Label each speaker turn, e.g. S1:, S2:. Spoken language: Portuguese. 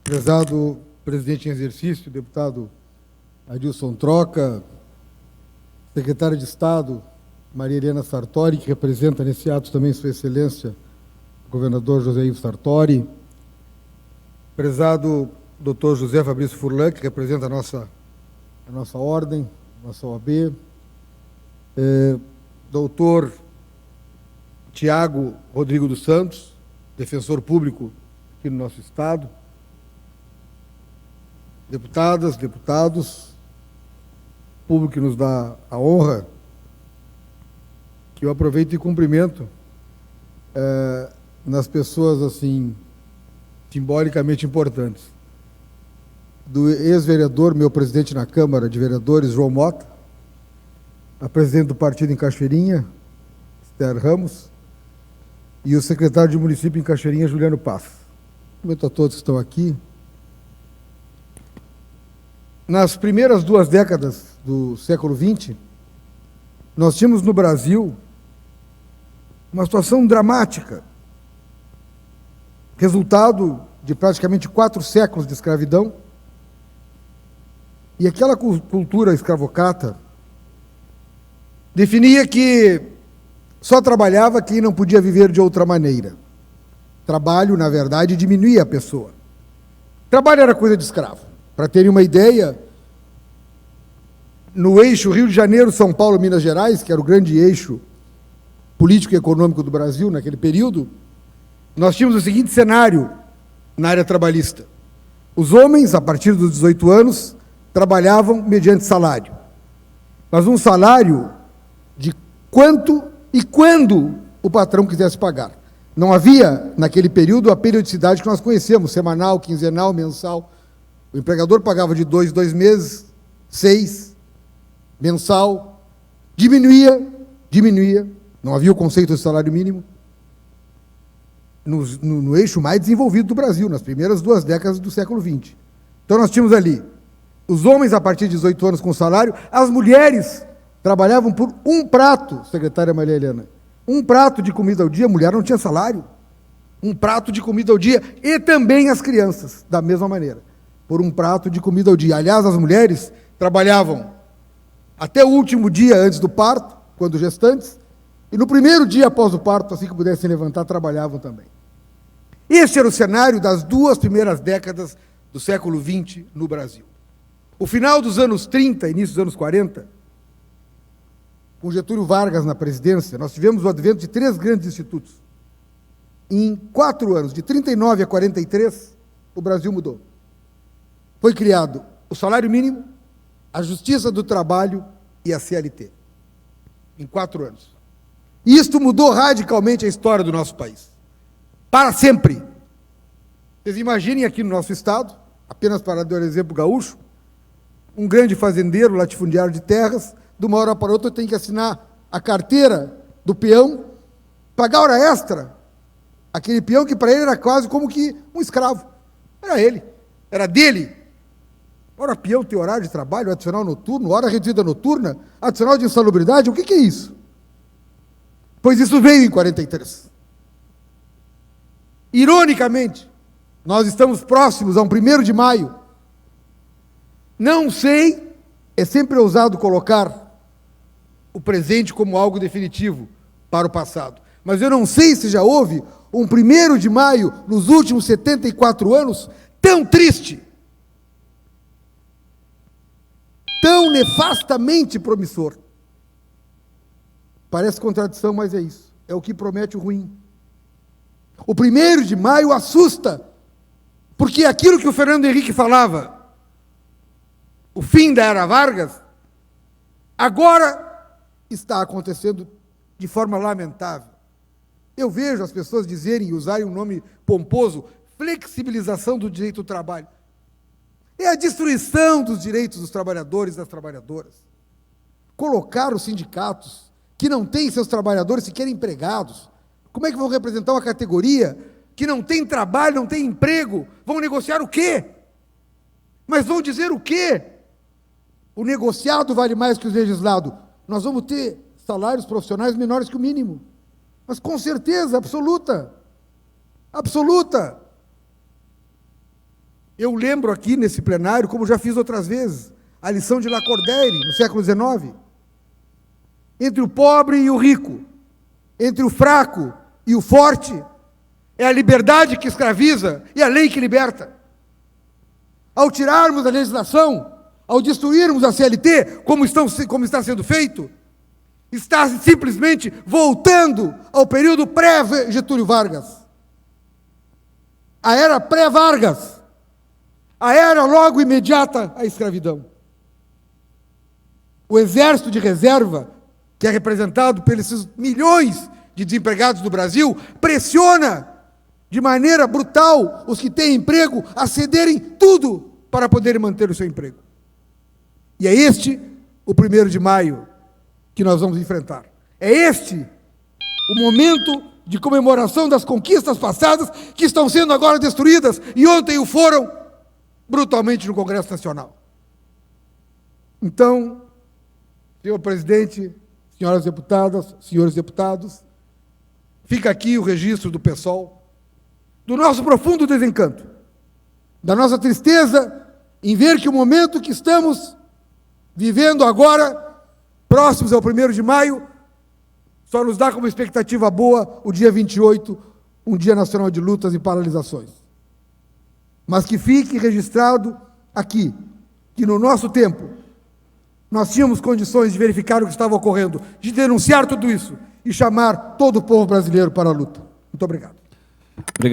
S1: Prezado presidente em exercício, deputado Adilson Troca, secretária de Estado Maria Helena Sartori, que representa nesse ato também Sua Excelência, o governador José Ivo Sartori, prezado doutor José Fabrício Furlan, que representa a nossa ordem, a nossa OAB, doutor Tiago Rodrigo dos Santos, defensor público aqui no nosso Estado, deputadas, deputados, público que nos dá a honra, que eu aproveito e cumprimento nas pessoas, assim, simbolicamente importantes. Do ex-vereador, meu presidente na Câmara de Vereadores, João Mota, a presidente do partido em Cachoeirinha, Esther Ramos, e o secretário de município em Cachoeirinha, Juliano Paz. Cumprimento a todos que estão aqui. Nas primeiras 2 décadas do século XX, nós tínhamos no Brasil uma situação dramática, resultado de praticamente 4 séculos de escravidão, e aquela cultura escravocrata definia que só trabalhava quem não podia viver de outra maneira. Trabalho, na verdade, diminuía a pessoa. Trabalho era coisa de escravo. Para terem uma ideia, no eixo Rio de Janeiro, São Paulo, Minas Gerais, que era o grande eixo político e econômico do Brasil naquele período, nós tínhamos o seguinte cenário na área trabalhista. Os homens, a partir dos 18 anos, trabalhavam mediante salário. Mas um salário de quanto e quando o patrão quisesse pagar. Não havia, naquele período, a periodicidade que nós conhecemos, semanal, quinzenal, mensal. O empregador pagava de 2 em 2 meses, 6, mensal, diminuía, não havia o conceito de salário mínimo, no eixo mais desenvolvido do Brasil, nas primeiras 2 décadas do século XX. Então nós tínhamos ali os homens a partir de 18 anos com salário, as mulheres trabalhavam por um prato, secretária Maria Helena, um prato de comida ao dia, a mulher não tinha salário, um prato de comida ao dia, e também as crianças, da mesma maneira, por um prato de comida ao dia. Aliás, as mulheres trabalhavam até o último dia antes do parto, quando gestantes, e no primeiro dia após o parto, assim que pudessem levantar, trabalhavam também. Este era o cenário das 2 primeiras décadas do século XX no Brasil. O final dos anos 30, início dos anos 40, com Getúlio Vargas na presidência, nós tivemos o advento de 3 grandes institutos. Em 4 anos, de 39 a 43, o Brasil mudou. Foi criado o salário mínimo, a Justiça do Trabalho e a CLT. Em 4 anos. E isto mudou radicalmente a história do nosso país. Para sempre. Vocês imaginem aqui no nosso estado, apenas para dar um exemplo gaúcho, um grande fazendeiro, latifundiário de terras, de uma hora para outra tem que assinar a carteira do peão, pagar hora extra. Aquele peão que para ele era quase como que um escravo. Era ele, era dele. Hora peão tem horário de trabalho, adicional noturno, hora reduzida noturna, adicional de insalubridade, o que é isso? Pois isso veio em 43. Ironicamente, nós estamos próximos a um 1º de maio. Não sei, é sempre ousado colocar o presente como algo definitivo para o passado, mas eu não sei se já houve um 1º de maio nos últimos 74 anos tão triste, tão nefastamente promissor. Parece contradição, mas é isso. É o que promete o ruim. O 1º de maio assusta, porque aquilo que o Fernando Henrique falava, o fim da era Vargas, agora está acontecendo de forma lamentável. Eu vejo as pessoas dizerem e usarem um nome pomposo, flexibilização do direito do trabalho. É a destruição dos direitos dos trabalhadores e das trabalhadoras. Colocar os sindicatos que não têm seus trabalhadores sequer empregados, como é que vão representar uma categoria que não tem trabalho, não tem emprego? Vão negociar o quê? Mas vão dizer o quê? O negociado vale mais que o legislado. Nós vamos ter salários profissionais menores que o mínimo. Mas com certeza absoluta. Absoluta. Eu lembro aqui nesse plenário, como já fiz outras vezes, a lição de Lacordaire, no século XIX. Entre o pobre e o rico, entre o fraco e o forte, é a liberdade que escraviza e a lei que liberta. Ao tirarmos a legislação, ao destruirmos a CLT, como está sendo feito, está simplesmente voltando ao período pré-Getúlio Vargas. A era pré-Vargas. A era logo imediata à escravidão. O exército de reserva, que é representado pelos milhões de desempregados do Brasil, pressiona de maneira brutal os que têm emprego a cederem tudo para poderem manter o seu emprego. E é este o 1º de maio que nós vamos enfrentar. É este o momento de comemoração das conquistas passadas que estão sendo agora destruídas e ontem o foram brutalmente no Congresso Nacional. Então, senhor presidente, senhoras deputadas, senhores deputados, fica aqui o registro do PSOL, do nosso profundo desencanto, da nossa tristeza em ver que o momento que estamos vivendo agora, próximos ao 1º de maio, só nos dá como expectativa boa o dia 28, um dia nacional de lutas e paralisações. Mas que fique registrado aqui, que no nosso tempo, nós tínhamos condições de verificar o que estava ocorrendo, de denunciar tudo isso e chamar todo o povo brasileiro para a luta. Muito obrigado.
S2: Obrigado.